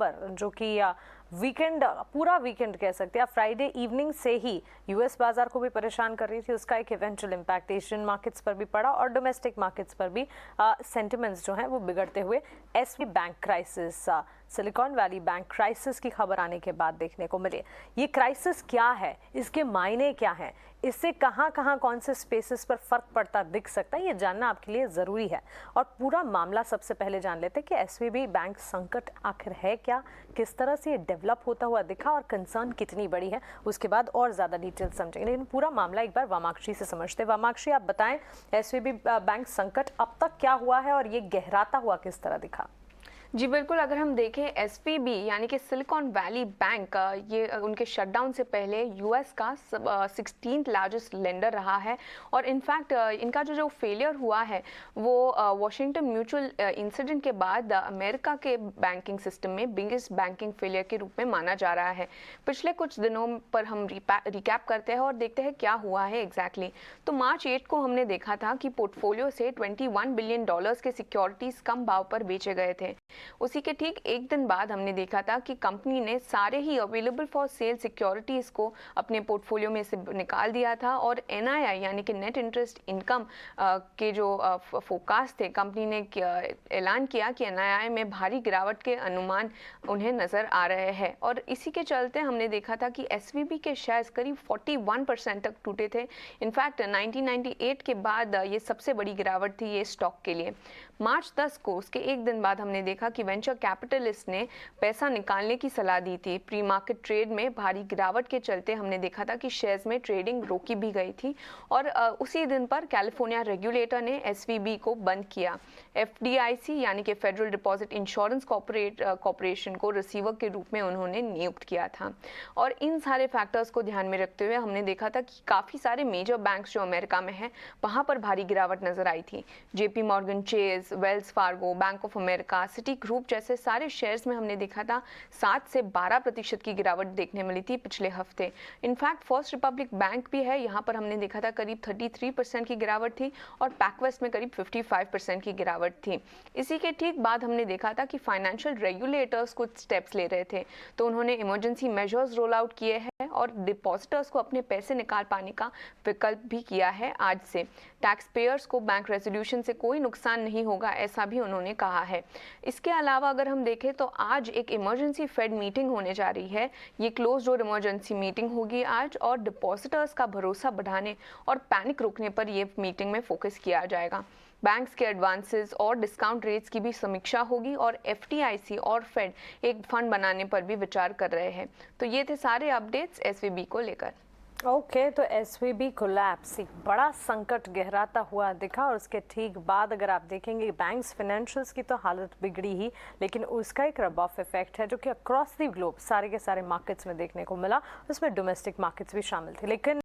खबर जो कि वीकेंड, पूरा वीकेंड कह सकते हैं, फ्राइडे इवनिंग से ही यूएस बाजार को भी परेशान कर रही थी, उसका एक इवेंचुअल इम्पैक्ट एशियन मार्केट्स पर भी पड़ा और डोमेस्टिक मार्केट्स पर भी सेंटिमेंट्स जो हैं वो बिगड़ते हुए SVB bank crisis, silicon valley bank crisis की खबर आने के बाद देखने को मिले। ये क्राइसिस क्या है, इसके मायने क्या हैं, इससे कहाँ कहाँ कौन से स्पेसेस पर फर्क पड़ता दिख सकता है, ये जानना आपके लिए ज़रूरी है। और पूरा मामला सबसे पहले जान लेते हैं कि एसवीबी बैंक संकट आखिर है क्या, किस तरह से ये डेवलप होता हुआ दिखा और कंसर्न कितनी बड़ी है, उसके बाद और ज़्यादा डिटेल समझेंगे। लेकिन पूरा मामला एक बार वामाक्षी से समझते हैं। वामाक्षी, आप बताएं, एसवीबी बैंक संकट अब तक क्या हुआ है और ये गहराता हुआ किस तरह दिखा? जी बिल्कुल, अगर हम देखें एसवीबी यानी कि सिलिकॉन वैली बैंक, ये उनके शटडाउन से पहले यूएस का 16th लार्जेस्ट लेंडर रहा है और इनफैक्ट इनका जो फेलियर हुआ है वो वॉशिंगटन म्यूचुअल इंसिडेंट के बाद अमेरिका के बैंकिंग सिस्टम में बिगेस्ट बैंकिंग फेलियर के रूप में माना जा रहा है। पिछले कुछ दिनों पर हम रिकैप करते हैं और देखते हैं क्या हुआ है एग्जैक्टली। तो मार्च 8 को हमने देखा था कि पोर्टफोलियो से $21 बिलियन के सिक्योरिटीज कम भाव पर बेचे गए थे। उसी के ठीक एक दिन बाद हमने देखा था कि कंपनी ने सारे ही अवेलेबल फॉर सेल सिक्योरिटीज को अपने पोर्टफोलियो में से निकाल दिया था और एनआईआई यानी कि नेट इंटरेस्ट इनकम के जो फोरकास्ट थे, कंपनी ने ऐलान किया कि एनआईआई में भारी गिरावट के अनुमान उन्हें नजर आ रहे हैं। और इसी के चलते हमने देखा था कि एसवीबी के शेयर्स करीब 41% तक टूटे थे। इनफैक्ट 1998 के बाद ये सबसे बड़ी गिरावट थी ये स्टॉक के लिए। मार्च 10 को उसके एक दिन बाद हमने देखा कि वेंचर कैपिटलिस्ट ने पैसा निकालने की सलाह दी थी। प्री मार्केट ट्रेड में भारी गिरावट के चलते हमने देखा था कि शेयर्स में ट्रेडिंग रोकी भी गई थी और उसी दिन पर कैलिफोर्निया रेगुलेटर ने एसवीबी को बंद किया। एफडीआईसी यानी कि फेडरल डिपॉजिट इंश्योरेंस कॉर्पोरेशन को रिसीवर के रूप में उन्होंने नियुक्त किया था। और इन सारे फैक्टर्स को ध्यान में रखते हुए हमने देखा था कि काफ़ी सारे मेजर बैंक्स जो अमेरिका में हैं वहाँ पर भारी गिरावट नजर आई थी। JP Morgan chase, Wells Fargo, bank of America, city group जैसे सारे शेयर्स में हमने देखा था 7 से 12% की गिरावट देखने मिली थी पिछले हफ्ते। इनफैक्ट फर्स्ट रिपब्लिक बैंक भी है, यहाँ पर हमने देखा था करीब 33% की गिरावट थी और पैकवेस्ट में करीब 55% की गिरावट थी। इसी के ठीक बाद हमने देखा था कि फाइनेंशियल रेगुलेटर्स कुछ स्टेप्स ले रहे थे, तो उन्होंने इमरजेंसी मेजर्स रोल आउट किए हैं और डिपॉजिटर्स को अपने पैसे निकाल पाने का विकल्प भी किया है आज से। टैक्स पेयर्स को बैंक रेजोल्यूशन से कोई नुकसान नहीं होगा, ऐसा भी उन्होंने कहा है। इसके अलावा अगर हम देखें तो आज एक इमरजेंसी फेड मीटिंग होने जा रही है। ये क्लोज डोर इमरजेंसी मीटिंग होगी आज और डिपॉजिटर्स का भरोसा बढ़ाने और पैनिक रोकने पर ये मीटिंग में फोकस किया जाएगा। बैंक्स के एडवांसेस और डिस्काउंट रेट्स की भी समीक्षा होगी और एफडीआईसी और फेड एक फंड बनाने पर भी विचार कर रहे हैं। तो ये थे सारे अपडेट्स एसवीबी को लेकर। ओके, तो एसवीबी कोलैप्स, एक बड़ा संकट गहराता हुआ दिखा और उसके ठीक बाद अगर आप देखेंगे बैंक्स फाइनेंशियल्स की तो हालत बिगड़ी ही, लेकिन उसका एक रब ऑफ इफेक्ट है जो कि अक्रॉस द ग्लोब सारे के सारे मार्केट्स में देखने को मिला, उसमें डोमेस्टिक मार्केट्स भी शामिल थे। लेकिन